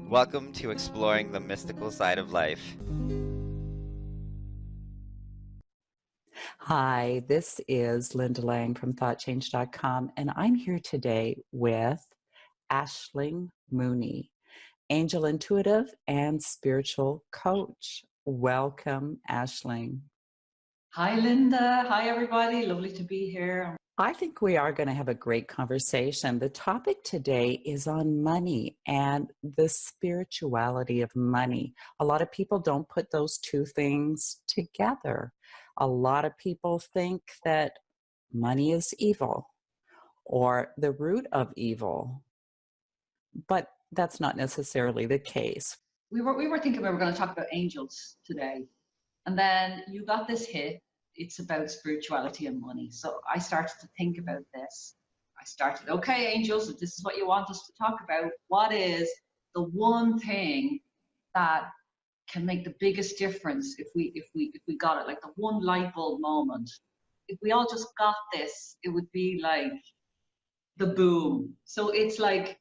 Welcome to exploring the mystical side of life. Hi, this is Linda Lang from ThoughtChange.com, and I'm here today with Aisling Mooney, angel intuitive and spiritual coach. Welcome, Aisling. Hi, Linda. Hi, everybody. Lovely to be here. I think we are going to have a great conversation. The topic today is on money and the spirituality of money. A lot of people don't put those two things together. A lot of people think that money is evil or the root of evil, but that's not necessarily the case. We were thinking we were going to talk about angels today, and then you got this hit. It's about spirituality and money. So I started to think about this. Okay, angels, if this is what you want us to talk about, what is the one thing that can make the biggest difference if we got it, like the one light bulb moment? If we all just got this, it would be like the boom. So it's like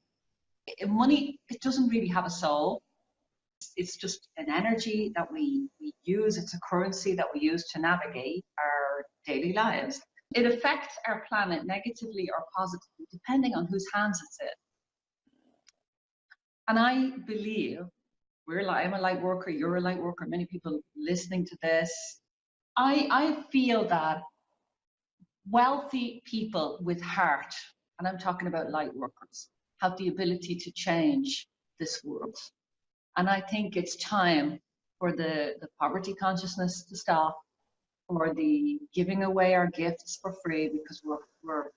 money, it doesn't really have a soul. It's just an energy that we use. It's a currency that we use to navigate our daily lives. It affects our planet negatively or positively, depending on whose hands it's in. And I believe I'm a light worker, you're a light worker, many people listening to this. I feel that wealthy people with heart, and I'm talking about light workers, have the ability to change this world. And I think it's time for the poverty consciousness to stop, or the giving away our gifts for free because we're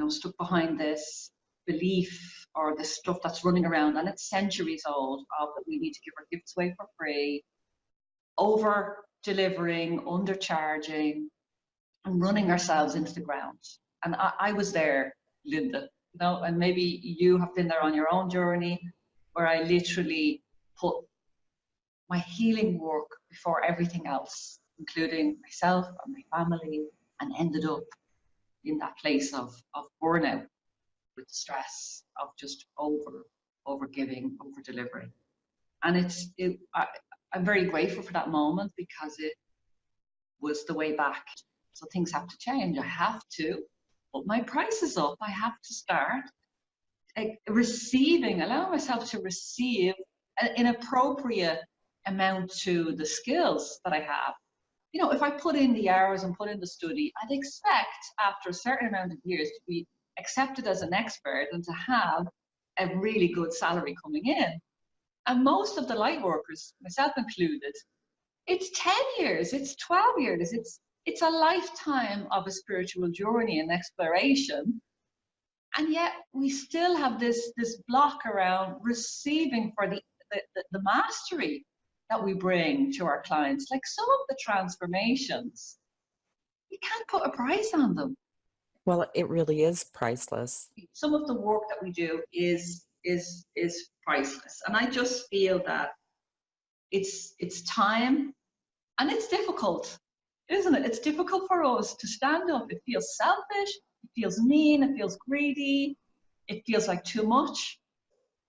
stuck behind this belief or this stuff that's running around, and it's centuries old, of that we need to give our gifts away for free, over delivering, undercharging, and running ourselves into the ground. And I was there, Linda, and maybe you have been there on your own journey, where I literally put my healing work before everything else, including myself and my family, and ended up in that place of burnout with the stress of just over giving, over delivering. And I'm very grateful for that moment, because it was the way back. So things have to change. I have to put my prices up. I have to start allowing myself to receive an appropriate amount to the skills that I have. If I put in the hours and put in the study, I'd expect after a certain amount of years to be accepted as an expert and to have a really good salary coming in. And most of the light workers, myself included, it's 10 years, it's 12 years, it's a lifetime of a spiritual journey and exploration. And yet we still have this block around receiving for the mastery that we bring to our clients. Like some of the transformations, you can't put a price on them. Well, it really is priceless. Some of the work that we do is priceless. And I just feel that it's time, and it's difficult, isn't it? It's difficult for us to stand up. It feels selfish, it feels mean, it feels greedy, it feels like too much.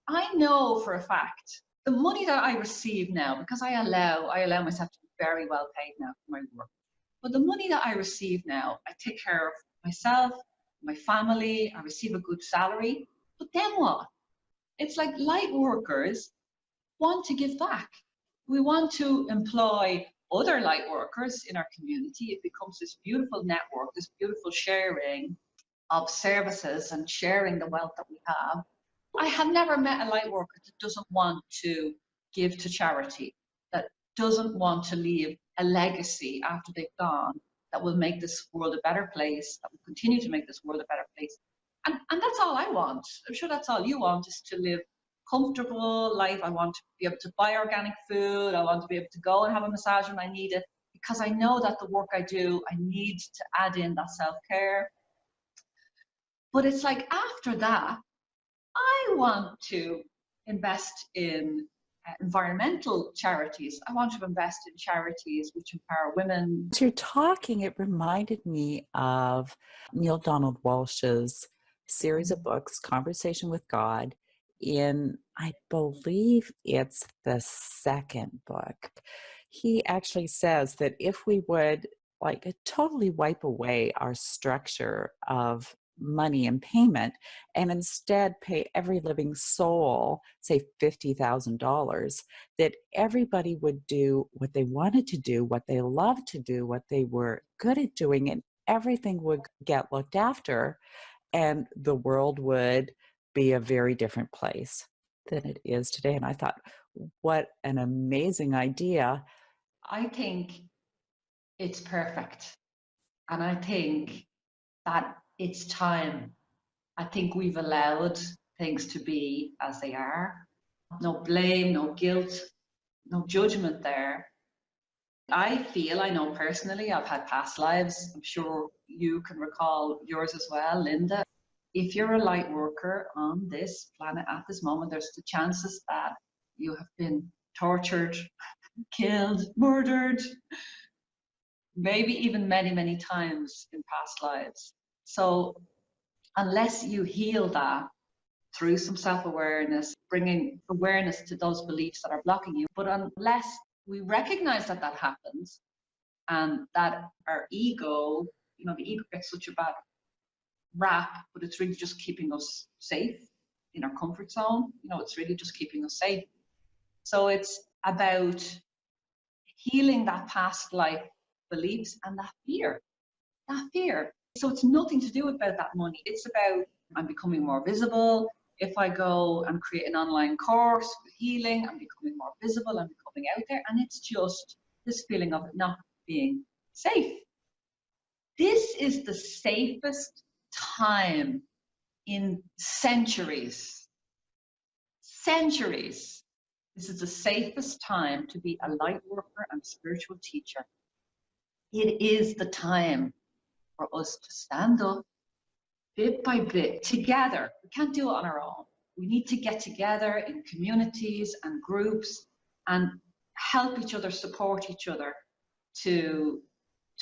I know for a fact the money that I receive now, because I allow myself to be very well paid now for my work, but the money that I receive now, I take care of myself, my family, I receive a good salary. But then what? It's like light workers want to give back. We want to employ other light workers in our community. It becomes this beautiful network, this beautiful sharing of services and sharing the wealth that we have. I have never met a light worker that doesn't want to give to charity, that doesn't want to leave a legacy after they've gone that will make this world a better place, that will continue to make this world a better place. And that's all I want. I'm sure that's all you want, is to live comfortable life. I want to be able to buy organic food. I want to be able to go and have a massage when I need it, because I know that the work I do, I need to add in that self-care. But it's like after that, I want to invest in environmental charities. I want to invest in charities which empower women. As you're talking, it reminded me of Neale Donald Walsch's series of books, Conversation with God. in, I believe it's the second book. He actually says that if we would like totally wipe away our structure of money and payment and instead pay every living soul, say $50,000, that everybody would do what they wanted to do, what they loved to do, what they were good at doing, and everything would get looked after, and the world would be a very different place than it is today. And I thought, what an amazing idea. I think it's perfect. And I think that it's time. I think we've allowed things to be as they are. No blame, no guilt, no judgment there. I know personally, I've had past lives. I'm sure you can recall yours as well, Linda. If you're a light worker on this planet at this moment, there's the chances that you have been tortured, killed, murdered, maybe even many, many times in past lives. So unless you heal that through some self-awareness, bringing awareness to those beliefs that are blocking you, but unless we recognize that that happens and that our ego, the ego gets such a bad rap, but it's really just keeping us safe in our comfort zone. It's really just keeping us safe. So it's about healing that past life beliefs and that fear. So it's nothing to do about that money. It's about I'm becoming more visible. If I go and create an online course with healing, I'm becoming more visible, I'm becoming out there. And it's just this feeling of not being safe. This is the safest time in centuries. Centuries. This is the safest time to be a light worker and spiritual teacher. It is the time for us to stand up bit by bit together. We can't do it on our own. We need to get together in communities and groups and help each other, support each other to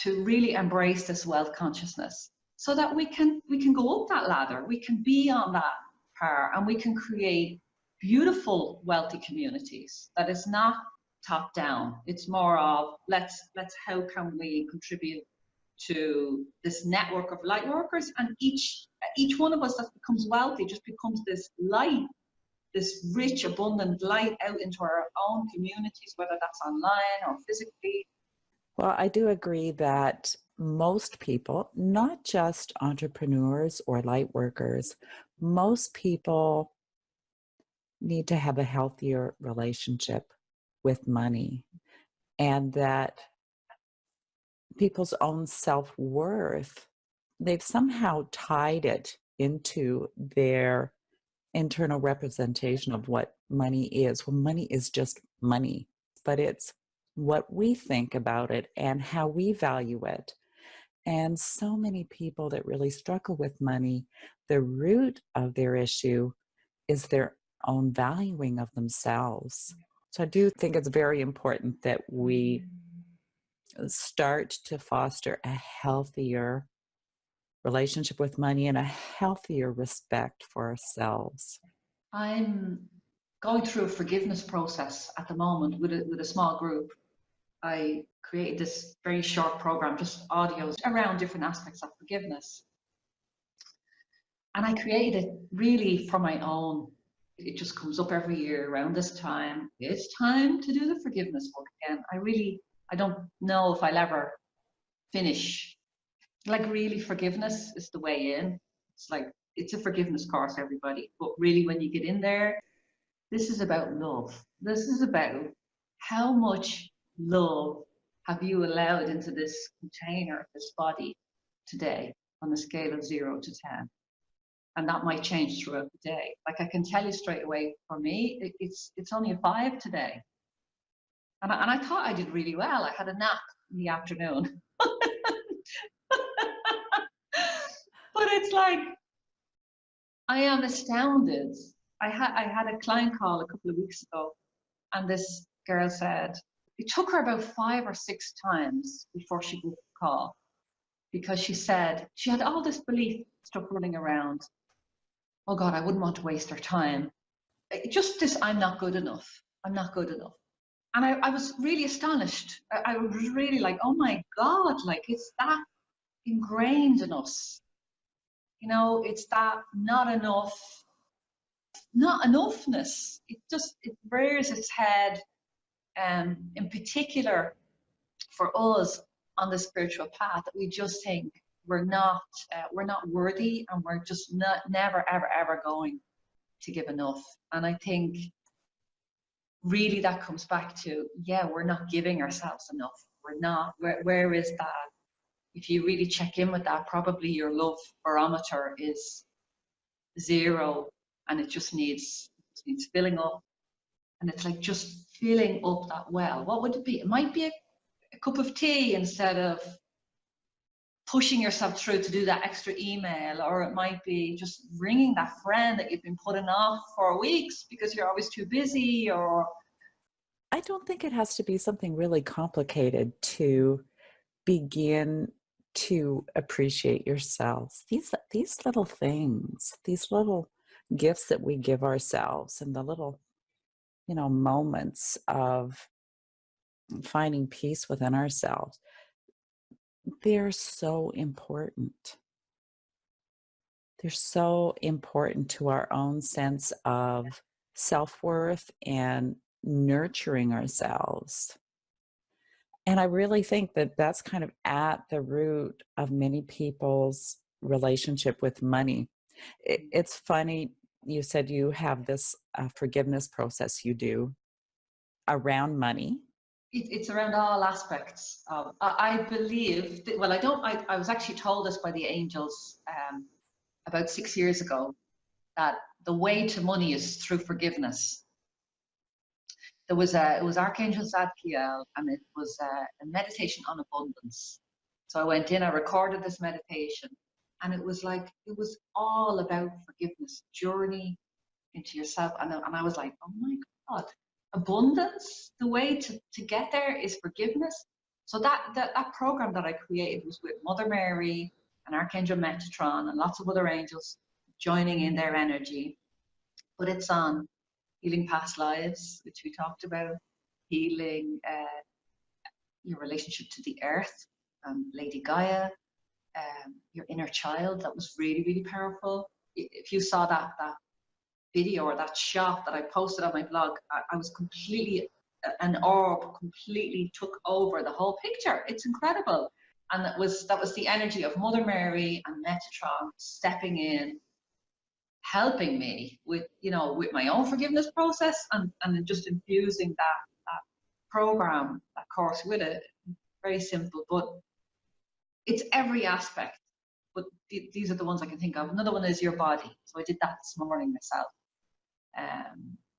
really embrace this wealth consciousness so that we can go up that ladder. We can be on that par and we can create beautiful, wealthy communities that is not top down. It's more of let's how can we contribute to this network of light workers, and each one of us that becomes wealthy just becomes this light, this rich, abundant light out into our own communities, whether that's online or physically. Well, I do agree that most people, not just entrepreneurs or light workers, most people need to have a healthier relationship with money, and that people's own self-worth, they've somehow tied it into their internal representation of what money is. Well, money is just money, but it's what we think about it and how we value it. And so many people that really struggle with money, the root of their issue is their own valuing of themselves. So I do think it's very important that we start to foster a healthier relationship with money and a healthier respect for ourselves. I'm going through a forgiveness process at the moment with a small group. I created this very short program, just audios around different aspects of forgiveness. And I created it really for my own. It just comes up every year around this time. It's time to do the forgiveness work again. I don't know if I'll ever finish. Like really, forgiveness is the way in. It's a forgiveness course, everybody. But really, when you get in there, this is about love. This is about how much love have you allowed into this container, this body today on a scale of 0 to 10. And that might change throughout the day. Like I can tell you straight away, for me, it's only a 5 today. And I thought I did really well. I had a nap in the afternoon. But it's like, I am astounded. I had a client call a couple of weeks ago, and this girl said it took her about 5 or 6 times before she booked the call, because she said she had all this belief stuff running around. Oh God, I wouldn't want to waste her time. just this, I'm not good enough. I'm not good enough. And I was really astonished. I was really like, oh my God, like it's that ingrained in us. You know, it's that not enough, not enoughness. It rears its head, in particular for us on the spiritual path, that we just think we're not worthy, and we're just never ever ever going to give enough. And I think really that comes back to, yeah, we're not giving ourselves enough. We're not. Where is that? If you really check in with that, probably your love barometer is 0, and it just needs filling up. And it's like just filling up that well. What would it be? It might be a cup of tea instead of pushing yourself through to do that extra email, or it might be just ringing that friend that you've been putting off for weeks because you're always too busy. Or I don't think it has to be something really complicated to begin to appreciate yourselves. These little things, these little gifts that we give ourselves, and the little, moments of finding peace within ourselves, they're so important. They're so important to our own sense of self-worth and nurturing ourselves. And I really think that that's kind of at the root of many people's relationship with money. It's funny, you said you have this forgiveness process you do around money. it's around all aspects of, I believe that, well, I was actually told this by the angels about 6 years ago, that the way to money is through forgiveness. It was Archangel Zadkiel, and it was a meditation on abundance. So I went in, I recorded this meditation, and it was all about forgiveness, journey into yourself. And I was like, oh my God, abundance, the way to get there is forgiveness. So that program that I created was with Mother Mary and Archangel Metatron and lots of other angels joining in their energy. But it's on healing past lives, which we talked about, healing your relationship to the earth, Lady Gaia, your inner child. That was really, really powerful. If you saw that video or that shot that I posted on my blog, I was completely, an orb completely took over the whole picture. It's incredible. And that was the energy of Mother Mary and Metatron stepping in, helping me with my own forgiveness process, and just infusing that program, that course with it. Very simple, but it's every aspect. But these are the ones I can think of. Another one is your body. So I did that this morning myself.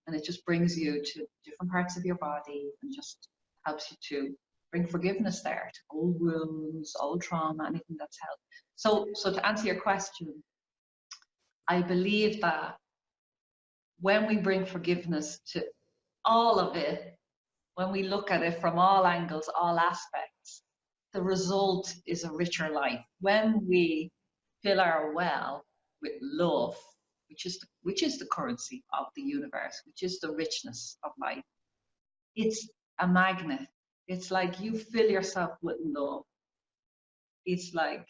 And it just brings you to different parts of your body and just helps you to bring forgiveness there to old wounds, old trauma, anything that's held. So to answer your question, I believe that when we bring forgiveness to all of it, when we look at it from all angles, all aspects, the result is a richer life. When we fill our well with love, which is the currency of the universe, which is the richness of life, it's a magnet. It's like you fill yourself with love. It's like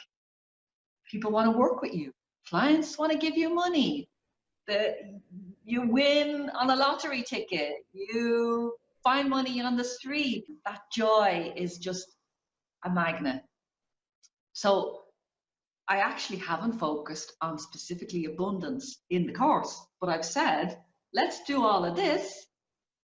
people want to work with you. Clients want to give you money. You win on a lottery ticket. You find money on the street. That joy is just a magnet. So I actually haven't focused on specifically abundance in the course, but I've said, let's do all of this.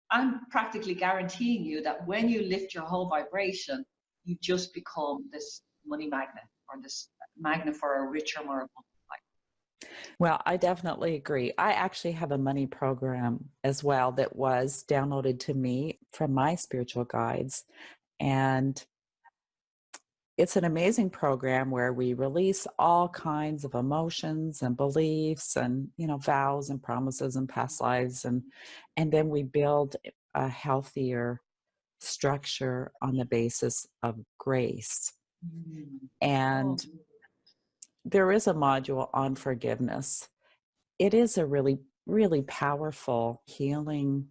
I'm practically guaranteeing you that when you lift your whole vibration, you just become this money magnet, or this magnet for a richer, more abundant life. Well, I definitely agree. I actually have a money program as well that was downloaded to me from my spiritual guides. And it's an amazing program where we release all kinds of emotions and beliefs and, vows and promises and past lives. And then we build a healthier structure on the basis of grace. And there is a module on forgiveness. It is a really really powerful healing.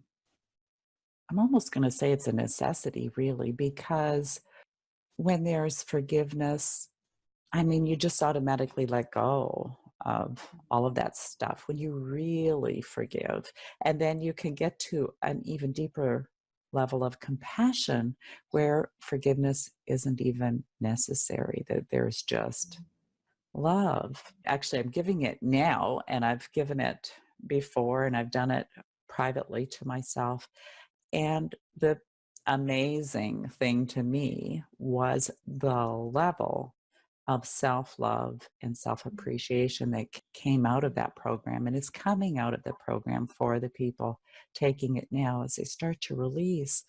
I'm almost going to say it's a necessity, really, because when there's forgiveness, I mean, you just automatically let go of all of that stuff when you really forgive. And then you can get to an even deeper level of compassion where forgiveness isn't even necessary, that there's just love. Actually, I'm giving it now, and I've given it before, and I've done it privately to myself. And the amazing thing to me was the level of self-love and self-appreciation that came out of that program and is coming out of the program for the people taking it now as they start to release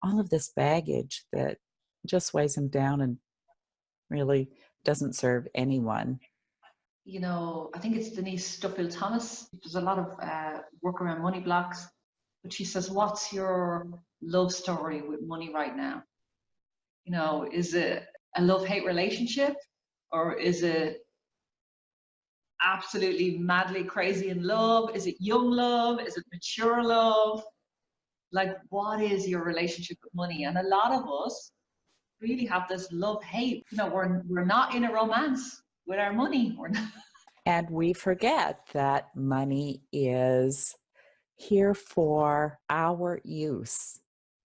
all of this baggage that just weighs them down and really doesn't serve anyone. You know, I think it's Denise Stuffield Thomas. There's a lot of work around money blocks, but she says, what's your love story with money right now? You know, is it a love-hate relationship, or is it absolutely madly crazy in love? Is it young love? Is it mature love? Like, what is your relationship with money? And a lot of us really have this love-hate. You know, we're not in a romance with our money. We're not. And we forget that money is here for our use,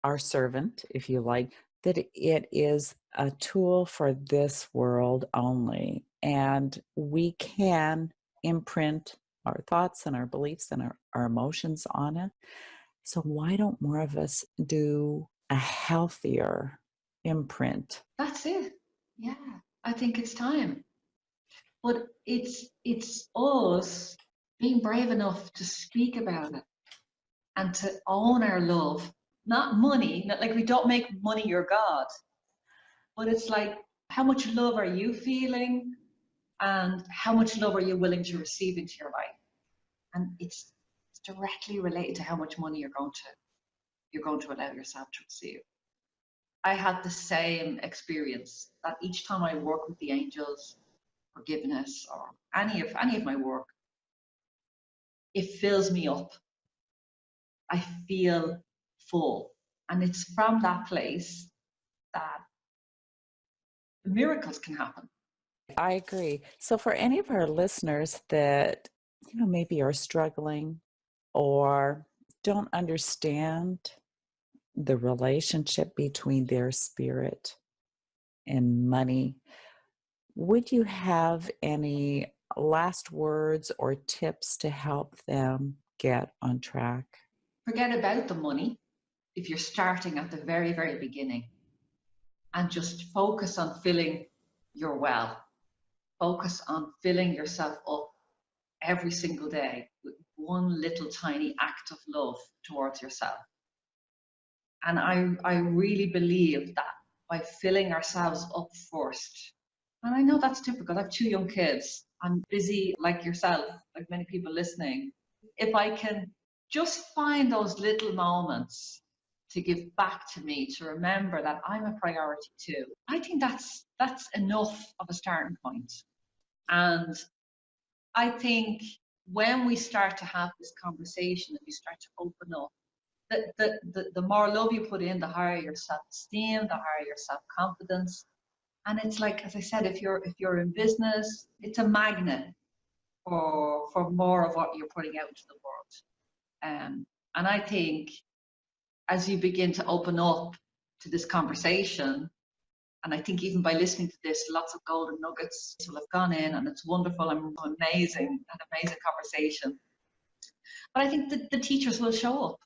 our servant, if you like, that it is a tool for this world only. And we can imprint our thoughts and our beliefs and our emotions on it. So why don't more of us do a healthier imprint? That's it. Yeah, I think it's time. But it's us being brave enough to speak about it and to own our love. Not money, not like we don't make money your God, but it's like, how much love are you feeling, and how much love are you willing to receive into your life? And it's directly related to how much money you're going to allow yourself to receive. I had the same experience that each time I work with the angels, forgiveness, or any of my work, it fills me up. I feel full. And it's from that place that miracles can happen. I agree. So for any of our listeners that, maybe are struggling or don't understand the relationship between their spirit and money, would you have any last words or tips to help them get on track? Forget about the money if you're starting at the very, very beginning, and just focus on filling your well. Focus on filling yourself up every single day with one little tiny act of love towards yourself. And I really believe that by filling ourselves up first, and I know that's difficult. I have 2 young kids. I'm busy like yourself, like many people listening. If I can just find those little moments to give back to me, to remember that I'm a priority too, I think that's enough of a starting point. And I think when we start to have this conversation and we start to open up, the more love you put in, the higher your self-esteem, the higher your self-confidence. And it's like, as I said, if you're in business, it's a magnet for more of what you're putting out into the world. And I think as you begin to open up to this conversation, and I think even by listening to this, lots of golden nuggets will have gone in, and it's wonderful and amazing, an amazing conversation. But I think that the teachers will show up.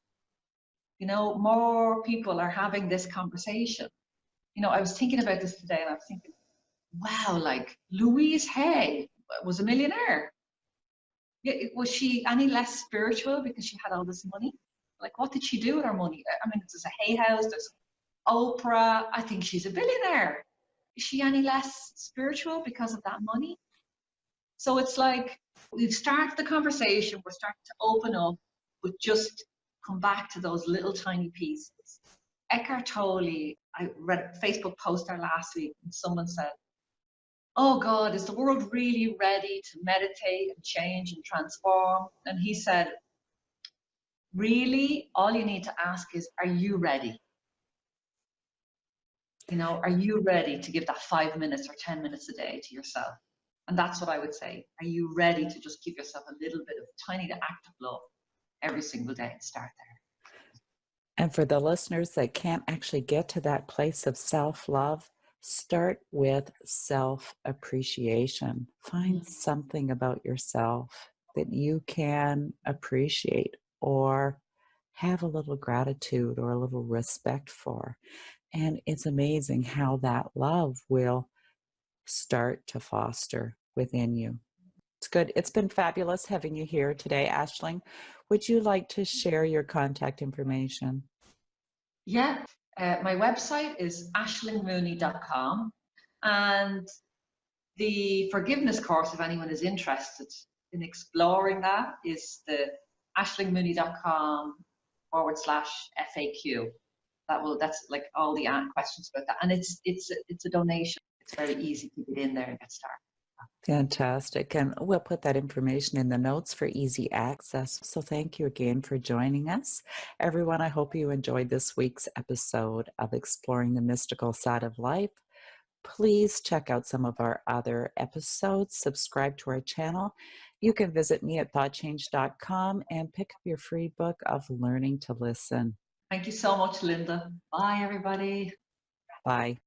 More people are having this conversation. I was thinking about this today, and I was thinking, wow, like Louise Hay was a millionaire. Was she any less spiritual because she had all this money? Like, what did she do with her money? I mean, there's a Hay House, there's Oprah. I think she's a billionaire. Is she any less spiritual because of that money? So it's like, we've started the conversation, we're starting to open up, but just come back to those little tiny pieces. Eckhart Tolle, I read a Facebook post there last week, and someone said, oh God, is the world really ready to meditate and change and transform? And he said, really all you need to ask is, are you ready? You know, are you ready to give that 5 minutes or 10 minutes a day to yourself? And that's what I would say. Are you ready to just give yourself a little bit of tiny act of love every single day and start there? And for the listeners that can't actually get to that place of self-love, start with self-appreciation. Find something about yourself that you can appreciate or have a little gratitude or a little respect for. And it's amazing how that love will start to foster within you. It's good. It's been fabulous having you here today, Aisling. Would you like to share your contact information? Yeah, my website is aislingmooney.com, and the forgiveness course, if anyone is interested in exploring that, is the aislingmooney.com/FAQ. That's like all the questions about that, and it's a donation. It's very easy to get in there and get started. Fantastic. And we'll put that information in the notes for easy access. So thank you again for joining us. Everyone, I hope you enjoyed this week's episode of Exploring the Mystical Side of Life. Please check out some of our other episodes. Subscribe to our channel. You can visit me at thoughtchange.com and pick up your free book of Learning to Listen. Thank you so much, Linda. Bye, everybody. Bye.